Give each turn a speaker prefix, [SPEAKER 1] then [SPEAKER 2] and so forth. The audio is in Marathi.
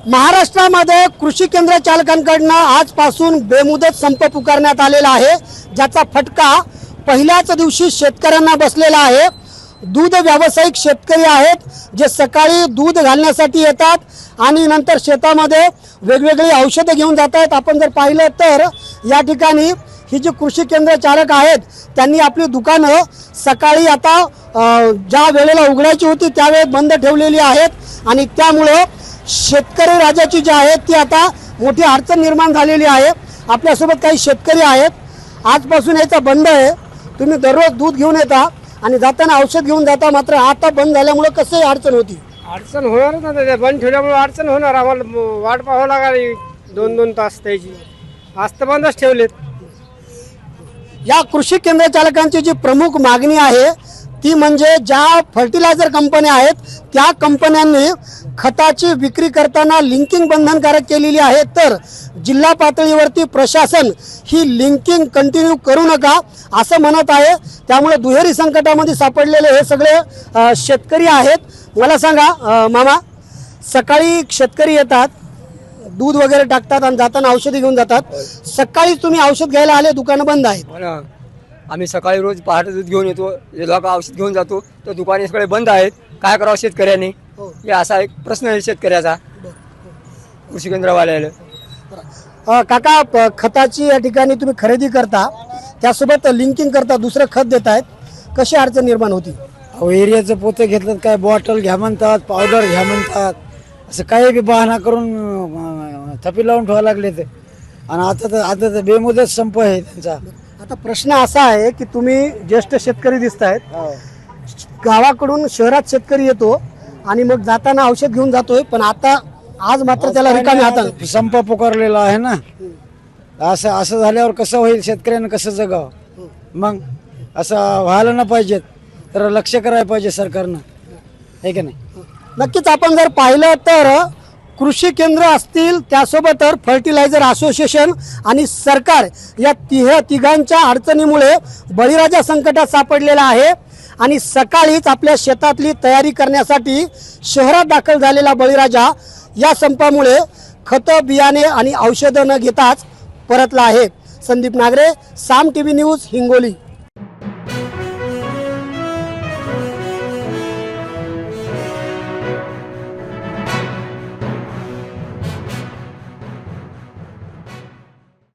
[SPEAKER 1] महाराष्ट्रामध्ये कृषी केंद्र चालकांकडून आजपासून बेमुदत संप पुकारण्यात आलेला आहे, ज्याचा फटका पहिल्याच दिवशी शेतकऱ्यांना बसलेला आहे। दूध व्यावसायिक शेतकरी आहेत जे सकाळी दूध घालण्यासाठी येतात आणि नंतर शेतामध्ये वेगवेगळी औषधं घेऊन जातात। आपण जर पाहिलं तर या ठिकाणी ही जी कृषी केंद्र चालक आहेत त्यांनी आपली दुकानं सकाळी आता ज्या वेळेला उघडायची होती त्यावेळेस बंद ठेवलेली आहेत आणि त्यामुळे शेतकरी राजाची जी आहे ती आता मोठी अडचण निर्माण झालेली आहे। आपल्यासोबत काही शेतकरी आहेत। आजपासून याचा बंद आहे, तुम्ही दररोज दूध घेऊन येता आणि जाताना औषध घेऊन जाता, मात्र आता बंद झाल्यामुळे कसं अडचण होती?
[SPEAKER 2] अडचण होणारच ना, ते बंद ठेवल्यामुळे अडचण होणार। आम्हाला वाट पाहावं लागली 2-2 तास त्याची। आज तर बंदच ठेवलेत।
[SPEAKER 1] या कृषी केंद्र चालकांची जी प्रमुख मागणी आहे ती म्हणजे ज्या फर्टिलायझर कंपन्या आहेत त्या कंपन्यांनी खताची विक्री करताना लिंकिंग बंधनकारक केलेली आहे, तर जिल्हा पातळीवरती प्रशासन ही लिंकिंग कंटिन्यू करू नका असं म्हणत आहे। त्यामुळे दुहेरी संकटामध्ये सापडलेले हे सगळे शेतकरी आहेत। मला सांगा मामा, सकाळी शेतकरी येतात, दूध वगैरे टाकतात आणि जाताना औषधी घेऊन जातात। सकाळी तुम्ही औषध घ्यायला आले, दुकानं बंद आहेत।
[SPEAKER 2] आम्ही सकाळी रोज पहाटे दूध घेऊन येतो, जे लोक औषध घेऊन जातो तर दुकाने सगळे बंद आहेत। काय करावं शेतकऱ्यांनी? हे असा एक प्रश्न आहे शेतकऱ्याचा कृषी केंद्रवाल्याला।
[SPEAKER 1] काका, खताची या ठिकाणी तुम्ही खरेदी करता, त्यासोबत लिंकिंग करता, दुसरं खत देतायत, कशी अडचण निर्माण होती?
[SPEAKER 3] एरियाचं पोतं घेतलं, काय बॉटल घ्या म्हणतात, पावडर घ्या म्हणतात, असं काही बी बहाणा करून थपी लावून ठेवायला लागले ते। आणि आता तर बेमुदत संप आहे त्यांचा।
[SPEAKER 1] आता प्रश्न असा आहे की तुम्ही ज्येष्ठ शेतकरी दिसतायत, गावाकडून शहरात शेतकरी येतो आणि मग जाताना औषध घेऊन जातोय, पण आता आज मात्र त्याला रिकामी हाताने
[SPEAKER 3] संप पुकारलेला आहे ना। असं झाल्यावर कसं होईल? शेतकऱ्यांना कसं जगावं? मग असं व्हायला ना पाहिजे, तर लक्ष करायला पाहिजे सरकारनं, आहे की नाही?
[SPEAKER 1] नक्कीच आपण जर पाहिलं तर कृषी केंद्र असतील, त्यासोबत फर्टिलायझर असोसिएशन आणि सरकार या तिघांच्या अडचणीमुळे बळीराजा संकटात सापडलेला आहे आणि सकाळीच आपल्या शेतातली तयारी करण्यासाठी शहरात दाखल झालेला बळीराजा या संपामुळे खतं, बियाणे आणि औषधं न घेताच परतला आहे। संदीप नागरे, साम टीव्ही न्यूज, हिंगोली।